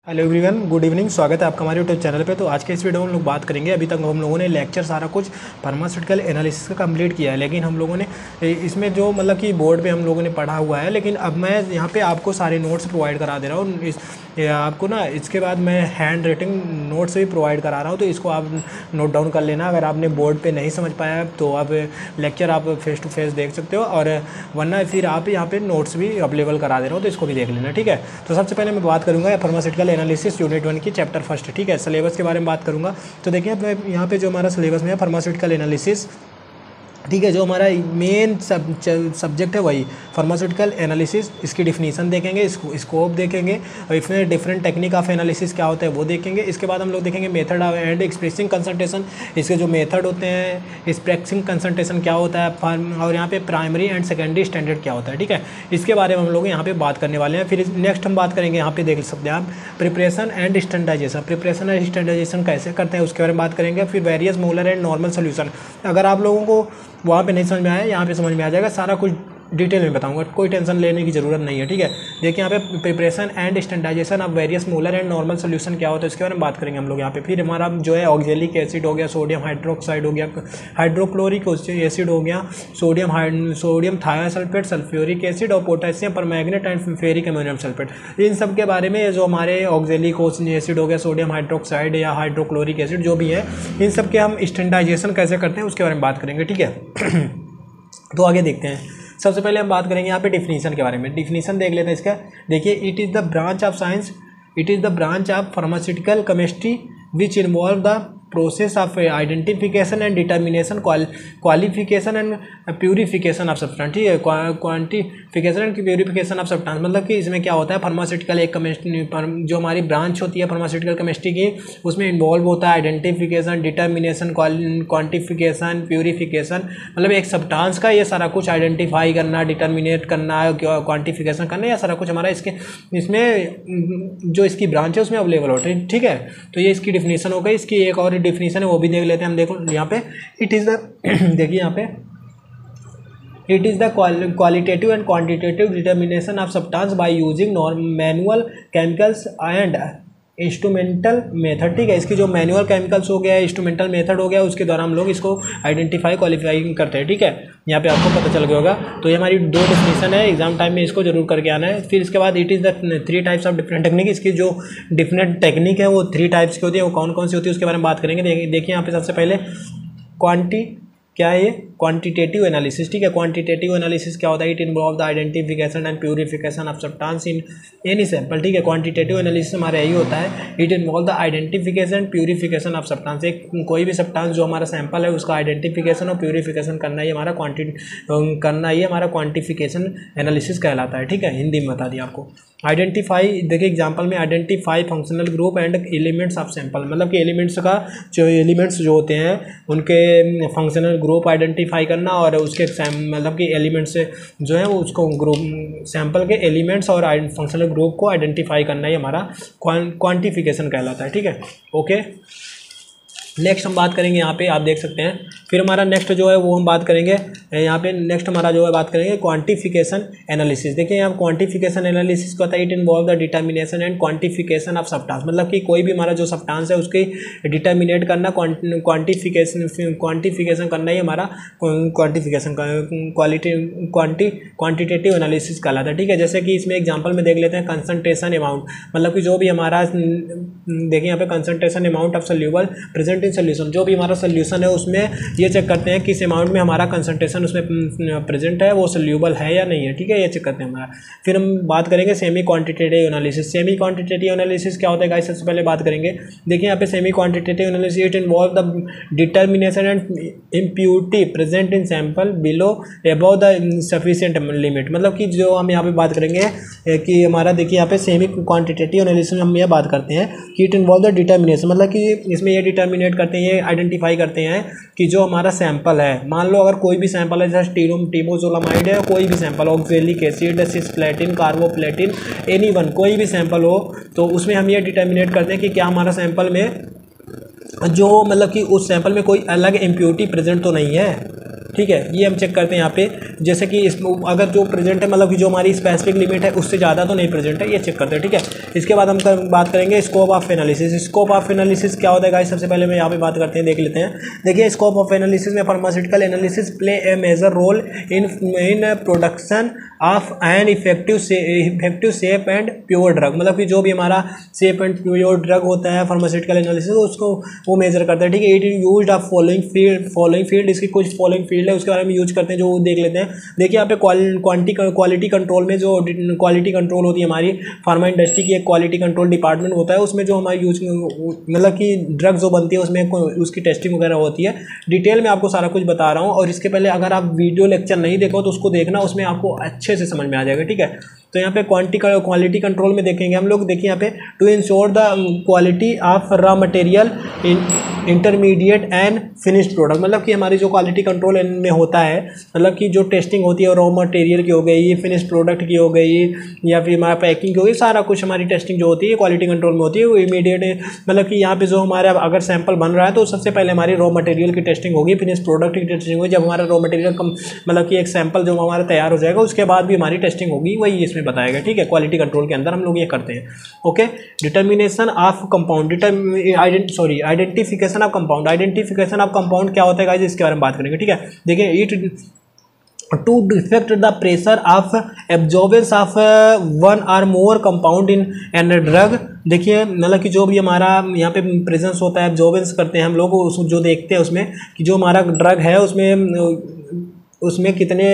Hello everyone, good evening. स्वागत है आपका हमारे यूट्यूब चैनल पे। तो आज के इस वीडियो में हम लोग बात करेंगे। अभी तक हम लोगों ने लेक्चर सारा कुछ फार्मास्यूटिकल एनालिसिस का कंप्लीट किया है, लेकिन हम लोगों ने इसमें जो मतलब कि बोर्ड पे हम लोगों ने पढ़ा हुआ है, लेकिन अब मैं यहाँ पे आपको सारे नोट्स प्रोवाइड करा दे रहा हूँ। आपको ना इसके बाद मैं हैंड राइटिंग नोट्स भी प्रोवाइड करा रहा हूँ, तो इसको आप नोट डाउन कर लेना। अगर आपने बोर्ड पर नहीं समझ पाया तो आप लेक्चर आप फेस टू फेस देख सकते हो, और वरना फिर आप यहाँ पे नोट्स भी अवेलेबल करा दे रहा हूँ, तो इसको भी देख लेना, ठीक है। तो सबसे पहले मैं बात करूँगा फार्मास्यूटिकल एनालिसिस यूनिट 1 की चैप्टर फर्स्ट, ठीक है। सिलेबस के बारे में बात करूँगा। तो देखिए मैं यहाँ पे जो हमारा सिलेबस में है फार्मास्यूटिकल एनालिसिस, ठीक है, जो हमारा मेन सब्जेक्ट है वही फार्मास्यूटिकल एनालिसिस। इसकी डिफिनीसन देखेंगे, इसको स्कोप देखेंगे, और इसमें डिफरेंट टेक्निक ऑफ एनालिसिस क्या होता है वो देखेंगे। इसके बाद हम लोग देखेंगे मेथड एंड एक्सप्रेसिंग कंसंट्रेशन। इसके जो मेथड होते हैं, एक्सप्रेसिंग कंसंट्रेशन क्या होता है, और यहाँ पे प्राइमरी एंड सेकेंडरी स्टैंडर्ड क्या होता है, ठीक है। इसके बारे में हम लोग यहाँ पे बात करने वाले हैं। फिर नेक्स्ट हम बात करेंगे, यहाँ पे देख सकते हैं आप preparation and standardization. Preparation and standardization कैसे करते हैं उसके बारे में बात करेंगे। फिर various molar and normal solution. अगर आप लोगों को वहाँ पे नहीं समझ में आया, यहाँ पे समझ में आ जाएगा। सारा कुछ डिटेल में बताऊंगा, कोई टेंशन लेने की ज़रूरत नहीं है, ठीक है। देखिए यहाँ पे preparation and standardization of various molar and normal solution क्या होता है इसके बारे में बात करेंगे हम लोग यहाँ पे। फिर हमारा जो है ऑक्जेलिक एसिड हो गया, सोडियम हाइड्रोक्साइड हो गया, हाइड्रोक्लोरिक एसिड हो गया, सोडियम थायोसल्फेट, सल्फ्यूरिक एसिड, और potassium permanganate and ferric ammonium sulphate. इन सब के बारे में जो हमारे ऑक्जेलिक एसिड हो गया, सोडियम हाइड्रोक्साइड या हाइड्रोक्लोरिक एसिड जो भी है, इन सब के हम स्टैंडर्डाइजेशन कैसे करते हैं उसके बारे में बात करेंगे, ठीक है। तो आगे देखते हैं। सबसे पहले हम बात करेंगे यहाँ पे डिफिनीशन के बारे में। डिफिनीशन देख लेते हैं इसका। देखिए, it is the branch of science, it is the branch of pharmaceutical chemistry which involve the process of identification and determination, qualification and purification of substance, ठीक है। Quantification and purification of substance, मतलब कि इसमें क्या होता है, pharmaceutical एक chemistry जो हमारी ब्रांच होती है फार्मास्यूटिकल केमिस्ट्री की, उसमें इन्वॉल्व होता है आइडेंटिफिकेशन, डिटर्मिनेशन, क्वांटिफिकेशन, प्यूरिफिकेशन। मतलब एक सब्सटेंस का ये सारा कुछ आइडेंटिफाई करना, डिटर्मिनेट करना, क्वांटिफिकेशन करना, यह सारा कुछ हमारा इसमें जो इसकी ब्रांच है उसमें अवेलेबल होता है, ठीक है। तो ये इसकी डिफिनीशन हो गई। इसकी एक और डिफिनीशन है वो भी देख लेते हैं हम। देखो यहाँ पे इट इज़ द देखिए यहाँ पे it is the qualitative and quantitative determination of substance by using manual chemicals and instrumental method, ठीक है। इसकी जो मैनुअल केमिकल्स हो गया, इंस्ट्रूमेंटल मेथड हो गया, उसके द्वारा हम लोग इसको आइडेंटिफाई क्वालिफाई करते हैं, ठीक है। यहाँ पे आपको पता चल गया होगा। तो ये हमारी दो डिफिनीशन है, एग्जाम टाइम में इसको जरूर करके आना है। फिर इसके बाद it is the 3 types of different technique. इसकी जो डिफरेंट टेक्निक है वो 3 टाइप्स की होती है। वो कौन कौन सी होती है उसके बारे में बात करेंगे। देखिए यहाँ पे सबसे पहले क्या है ये क्वांटिटेटिव एनालिसिस, ठीक है। क्वांटिटेटिव एनालिसिस क्या होता है, it involve the identification and purification of substance in any sample, ठीक है। क्वांटिटेटिव एनालिसिस हमारा यही होता है, it involve the identification and purification of substance. एक कोई भी सब्सटेंस जो हमारा सैंपल है उसका आइडेंटिफिकेशन और प्यूरिफिकेशन करना ही हमारा क्वांटिफिकेशन एनालिसिस कहलाता है, ठीक है। हिंदी में बता दिया आपको। आइडेंटिफाई, देखिए एग्जांपल में identify functional group and elements of sample, मतलब कि एलिमेंट्स जो होते हैं उनके फंक्शनल ग्रुप आइडेंटिफाई करना, और उसके मतलब कि एलिमेंट्स जो है वो उसको ग्रुप सैंपल के एलिमेंट्स और फंक्शनल ग्रुप को आइडेंटिफाई करना ही हमारा क्वांटिफिकेशन कहलाता है, ठीक है। ओके, नेक्स्ट हम बात करेंगे यहाँ पे आप देख सकते हैं। फिर हमारा नेक्स्ट जो है वो हम बात करेंगे यहाँ पे, नेक्स्ट हमारा जो है बात करेंगे क्वांटिफिकेशन एनालिसिस। देखिए यहाँ क्वांटिफिकेशन एनालिसिस क्या होता है, it involve the determination and quantification of substance, मतलब कि कोई भी हमारा जो सब्सटेंस है उसकी डिटर्मिनेट करना, क्वांटिफिकेशन करना ही हमारा क्वांटिफिकेशन क्वांटिटेटिव एनालिसिस कहलाता है, ठीक है। जैसे कि इसमें एग्जाम्पल में देख लेते हैं कंसंट्रेशन अमाउंट, मतलब कि जो भी हमारा देखिए यहाँ पे concentration amount of soluble present solution, जो भी हमारा सोल्यूशन है उसमें ये चेक करते हैं किस अमाउंट में हमारा कंसंट्रेशन उसमें प्रेजेंट है, वो सोल्यूबल है या नहीं है, ठीक है। ये चेक करते हैं हमारा। फिर हम बात करेंगे semi quantitative analysis. Semi quantitative analysis क्या होता है गाइस, सबसे पहले बात करेंगे। देखिए यहाँ पे semi quantitative analysis, it involve the determination and impurity present in sample below above the sufficient limit, मतलब कि जो हम यहाँ पे बात करेंगे कि हमारा देखिए यहाँ पे सेमी क्वांटिटेटिव एनालिसिस में हम ये बात करते हैं कि इट इन्वॉल्व द डिटर्मिनेशन, मतलब कि इसमें ये डिटर्मिनेट करते हैं, ये आइडेंटिफाई करते हैं कि जो हमारा सैंपल है, मान लो अगर कोई भी सैंपल है जैसे टीमोजोलामाइड है, कोई भी sample, oxalic acid, cisplatin, carboplatin, any one, कोई भी सैंपल हो, तो उसमें हम ये डिटर्मिनेट करते हैं कि क्या हमारा सैंपल में जो मतलब कि उस सैंपल में कोई अलग इम्प्योरिटी प्रेजेंट तो नहीं है, ठीक है, ये हम चेक करते हैं यहाँ पे, जैसे कि इस अगर जो प्रेजेंट है मतलब कि जो हमारी स्पेसिफिक लिमिट है उससे ज़्यादा तो नहीं प्रेजेंट है, ये चेक करते हैं। ठीक है, इसके बाद हम बात करेंगे scope of analysis. Scope of analysis क्या होता है गाइस, सबसे पहले मैं यहाँ पे बात करते हैं, देख लेते हैं। देखिए स्कोप ऑफ एनालिसिस में pharmaceutical analysis play a major role in production of an effective safe and pure drug. मतलब कि जो भी हमारा सेफ एंड प्योर ड्रग होता है फार्मास्यूटिकल एनालिसिस उसको वो मेजर करता है। ठीक है, it is used of following field. इसकी कुछ फॉलोइंग फील्ड है उसके बारे में यूज करते हैं, जो देख लेते हैं। देखिए यहाँ पे क्वालिटी कंट्रोल में जो क्वालिटी कंट्रोल होती है हमारी फार्मा इंडस्ट्री की, एक क्वालिटी कंट्रोल डिपार्टमेंट होता है, उसमें जो हमारी यूज मतलब कि ड्रग जो बनती है उसमें उसकी टेस्टिंग वगैरह होती है। डिटेल में आपको सारा कुछ बता रहा हूँ, और इसके पहले अगर आप वीडियो लेक्चर नहीं देखो तो उसको देखना, उसमें आपको अच्छे से समझ में आ जाएगा। ठीक है, तो यहाँ पे क्वालिटी कंट्रोल में देखेंगे हम लोग। देखिए यहाँ पे to ensure the quality of raw material intermediate and finished product. मतलब कि हमारी जो क्वालिटी कंट्रोल में होता है, मतलब कि जो टेस्टिंग होती है रॉ मटेरियल की हो गई, फिनिश्ड प्रोडक्ट की हो गई, या फिर हमारा पैकिंग की हो गई, सारा कुछ हमारी टेस्टिंग जो होती है क्वालिटी कंट्रोल में होती है। वो इमीडिएट मतलब कि यहाँ पे जो हमारा अगर सैंपल बन रहा है तो सबसे पहले हमारी रॉ मटेरियल की टेस्टिंग होगी, फिनिश्ड प्रोडक्ट की टेस्टिंग होगी। जब हमारा रॉ मटेरियल मतलब कि एक सैंपल जो हमारा तैयार हो जाएगा उसके बाद भी हमारी टेस्टिंग होगी, वही इसमें बताएगा। ठीक है, क्वालिटी कंट्रोल के अंदर हम लोग ये करते हैं। Okay, determination of compound, identification of compound. Identification of compound क्या होता है गाइस, इसके बारे में बात करेंगे। ठीक है, देखिए it to defect the pressure of absorbance of one और more compound in an drug. देखिए मतलब कि जो भी हमारा यहाँ पे प्रेजेंस होता है, एब्जॉर्बेंस करते हैं हम लोग, उस जो देखते हैं उसमें कि जो हमारा ड्रग है उसमें कितने,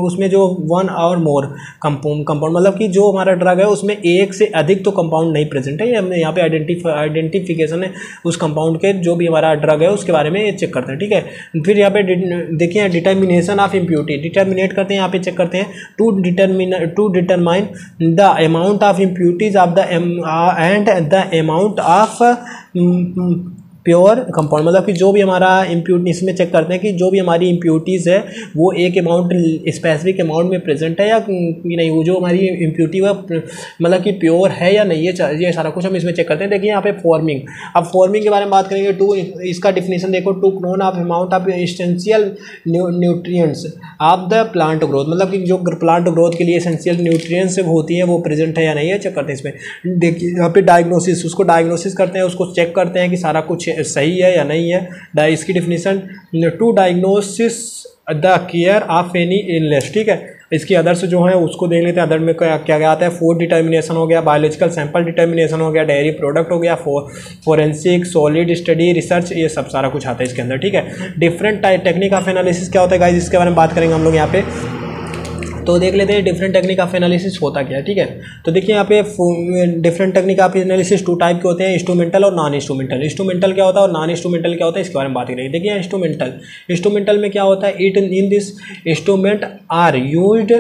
उसमें जो वन और मोर कंपाउंड मतलब कि जो हमारा ड्रग है उसमें एक से अधिक तो कंपाउंड नहीं प्रेजेंट है। हमने यहाँ पे आइडेंटिफिकेशन है उस कंपाउंड के, जो भी हमारा ड्रग है उसके बारे में चेक करते हैं। ठीक है, फिर यहाँ पे देखिए डिटर्मिनेशन ऑफ इम्प्योरिटी, डिटर्मिनेट करते हैं, यहाँ पे चेक करते हैं to determine the amount of impurities of the and the amount of pure compound. मतलब कि जो भी हमारा इम्प्योरिटी, इसमें चेक करते हैं कि जो भी हमारी इम्प्योरिटीज़ है वो एक अमाउंट स्पेसिफिक अमाउंट में प्रेजेंट है या नहीं, वो जो हमारी इम्प्योरिटी है मतलब कि प्योर है या नहीं है, ये सारा कुछ हम इसमें चेक करते हैं। देखिए यहाँ पे फॉर्मिंग, अब फॉर्मिंग के बारे में बात करेंगे। टू, इसका डिफिनेशन देखो, to known of amount of essential nutrients of the plant growth. मतलब कि जो प्लांट ग्रोथ के लिए एसेंशियल न्यूट्रिएंट्स होती है वो प्रेजेंट है या नहीं है, चेक करते हैं इसमें। देखिए यहाँ पे डायग्नोसिस, उसको डायग्नोसिस करते हैं, उसको चेक करते हैं कि सारा कुछ सही है या नहीं है। इसकी definition to diagnosis the care of any illness. ठीक है, इसकी अदर्स जो है उसको देख लेते हैं। अदर में क्या क्या आता है, फूड डिटर्मिनेशन हो गया, बायोलॉजिकल सैंपल डिटर्मिनेशन हो गया, डेयरी प्रोडक्ट हो गया, फोरेंसिक, सॉलिड स्टडी, रिसर्च, ये सब सारा कुछ आता है इसके अंदर। ठीक है, डिफरेंट टेक्निक ऑफ एनालिसिस क्या होता है गाइस, इसके बारे में बात करेंगे हम लोग यहाँ पे। तो देख लेते हैं डिफरेंट टेक्निक ऑफ एनालिसिस होता क्या है। ठीक है, तो देखिए यहाँ पे different technique of analysis two type के होते हैं, इंस्ट्रूमेंटल और नॉन इंस्ट्रूमेंटल। इंस्ट्रूमेंटल क्या होता है और नॉन इंस्ट्रूमेंटल क्या होता है, इसके बारे में बात करेंगे। देखिए इंस्ट्रूमेंटल में क्या होता है, it in this instrument are used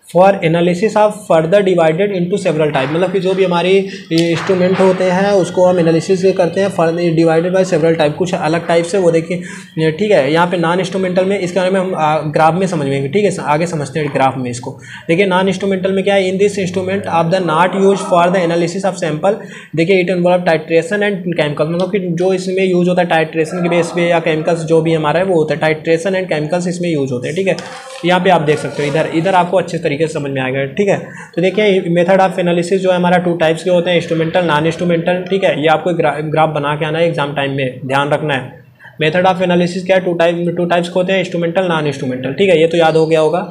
for analysis of further divided into several type. मतलब कि जो भी हमारी इंस्ट्रूमेंट होते हैं उसको हम एनालिसिस करते हैं further divided by several type, कुछ अलग टाइप से, वो देखिए। ठीक है, यहाँ पे नॉन इंस्ट्रूमेंटल में इसके बारे में हम ग्राफ में समझेंगे। ठीक है, आगे समझते हैं ग्राफ में इसको। देखिए नॉन इंस्ट्रूमेंटल में क्या है, in this instrument of the not use for the analysis of sample. देखिए it involve titration and chemical. मतलब कि जो इसमें यूज होता है टाइट्रेशन के बेस पे या केमिकल्स जो भी हमारा है वो होता है, टाइट्रेशन एंड केमिकल्स इसमें यूज होते हैं। ठीक है, यहाँ पे आप देख सकते हो, इधर आपको अच्छे तरीके से समझ में आएगा। ठीक है, तो देखिए मेथड ऑफ एनालिसिस जो है हमारा टू टाइप्स के होते हैं, इंस्ट्रूमेंटल, नॉन इंस्ट्रूमेंटल। ठीक है, ये आपको ग्राफ बना के आना है एग्जाम टाइम में, ध्यान रखना है। मेथड ऑफ एनालिसिस क्या है, टू टाइप्स के होते हैं, इंस्ट्रूमेंटल, नॉन इंस्ट्रूमेंटल। ठीक है, ये तो याद हो गया होगा।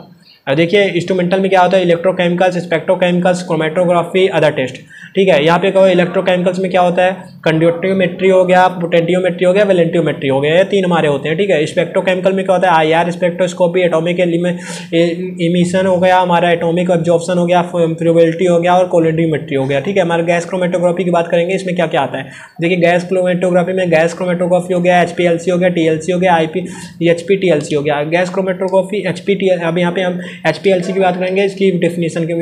देखिए इंस्ट्रूमेंटल में क्या होता है, इलेक्ट्रोकेमिकल्स, स्पेक्ट्रोकेमिकल्स, क्रोमेटोग्राफी, अदर टेस्ट। ठीक है, यहाँ पे कहो इलेक्ट्रोकेमिकल्स में क्या होता है, कंडक्टियोमेट्री हो गया, पोटेंटियोमेट्री हो गया, वेलेंटियोमेट्री हो गया, ये तीन हमारे होते हैं। ठीक है, स्पेक्ट्रोकेमिकल में क्या होता है, IR स्पेक्ट्रोस्कोपी, एटॉमिक इमिशन हो गया, हमारा एटॉमिक एब्जॉर्प्शन हो गया, प्रोबेबिलिटी हो गया और कोलियोमेट्री हो गया। ठीक है, हमारे गैस क्रोमेटोग्राफी की बात करेंगे, इसमें क्या क्या आता है। देखिए गैस क्रोमेटोग्राफी में गैस क्रोमेटोग्राफी हो गया, HPLC हो गया, TLC हो गया, HPTLC हो गया। गैस क्रोमेटोग्राफी HPTLC, अब यहाँ पे हम HPLC की बात करेंगे, इसकी डेफिनेशन के,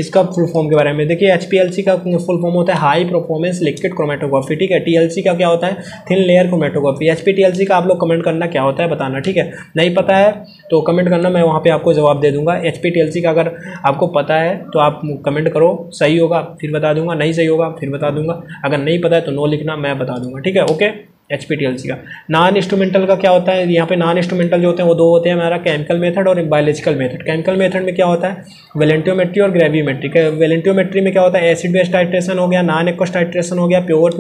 इसका फुल फॉर्म के बारे में। देखिए HPLC का फुल फॉर्म होता है हाई परफॉर्मेंस लिक्विड क्रोमेटोग्राफी। ठीक है, TLC का क्या होता है, थिन लेयर क्रोमेटोग्राफी। HPTLC का आप लोग कमेंट करना क्या होता है बताना। ठीक है, नहीं पता है तो कमेंट करना, मैं वहाँ पे आपको जवाब दे दूंगा। HPTLC का अगर आपको पता है तो आप कमेंट करो, सही होगा फिर बता दूंगा, नहीं सही होगा फिर बता दूंगा, अगर नहीं पता है तो नो लिखना, मैं बता दूंगा। ठीक है, ओके। HPTLC का। नॉन इंस्ट्रूमेंटल का क्या होता है, यहाँ पे नॉन इंस्ट्रूमेंटल जो होते हैं वो दो होते हैं हमारा, केमिकल मेथड और बायोलॉजिकल मेथड। केमिकल मेथड में क्या होता है, वैलेंटियोमेट्री और ग्रेवियोमेट्री। वैलेंटियोमेट्री में क्या होता है, एसिड बेस टाइट्रेशन हो गया, नॉन एक्वस टाइट्रेशन हो गया, प्योर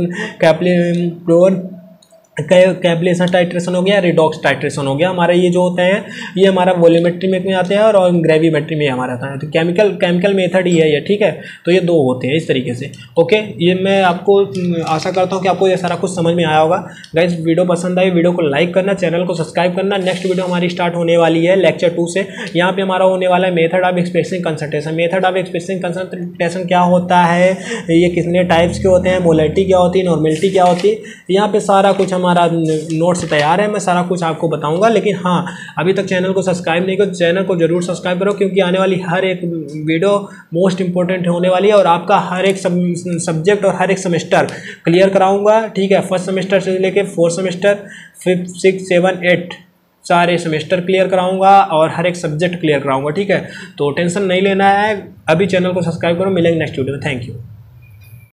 कैप्लेशन टाइट्रेशन हो गया, रिडॉक्स टाइट्रेशन हो गया। हमारा ये जो होते हैं ये हमारा वॉल्यूमेट्री में आते हैं और ग्रेविमेट्री में हमारा आता है। तो केमिकल मेथड ही है ये, ठीक है। तो ये दो होते हैं इस तरीके से। ओके, ये मैं आपको आशा करता हूँ कि आपको ये सारा कुछ समझ में आया होगा। गाइस, वीडियो पसंद आई, वीडियो को लाइक करना, चैनल को सब्सक्राइब करना। नेक्स्ट वीडियो हमारी स्टार्ट होने वाली है लेक्चर 2 से। यहाँ पे हमारा होने वाला है method of expressing concentration. Method of expressing concentration क्या होता है, ये कितने टाइप्स के होते हैं, मोलैरिटी क्या होती है, नॉर्मेलिटी क्या होती है, यहाँ पे सारा कुछ हमारा नोट्स तैयार है। मैं सारा कुछ आपको बताऊंगा। लेकिन हाँ, अभी तक चैनल को सब्सक्राइब नहीं करो, चैनल को जरूर सब्सक्राइब करो, क्योंकि आने वाली हर एक वीडियो मोस्ट इंपॉर्टेंट होने वाली है और आपका हर एक सब्जेक्ट और हर एक सेमेस्टर क्लियर कराऊंगा, ठीक है। फर्स्ट सेमेस्टर से लेके fourth semester, 5th 6th 7th 8 सारे सेमेस्टर क्लियर कराऊंगा और हर एक सब्जेक्ट क्लियर कराऊंगा, ठीक है। तो टेंशन नहीं लेना है, अभी चैनल को सब्सक्राइब करो। मिलेंगे नेक्स्ट वीडियो में। Thank you.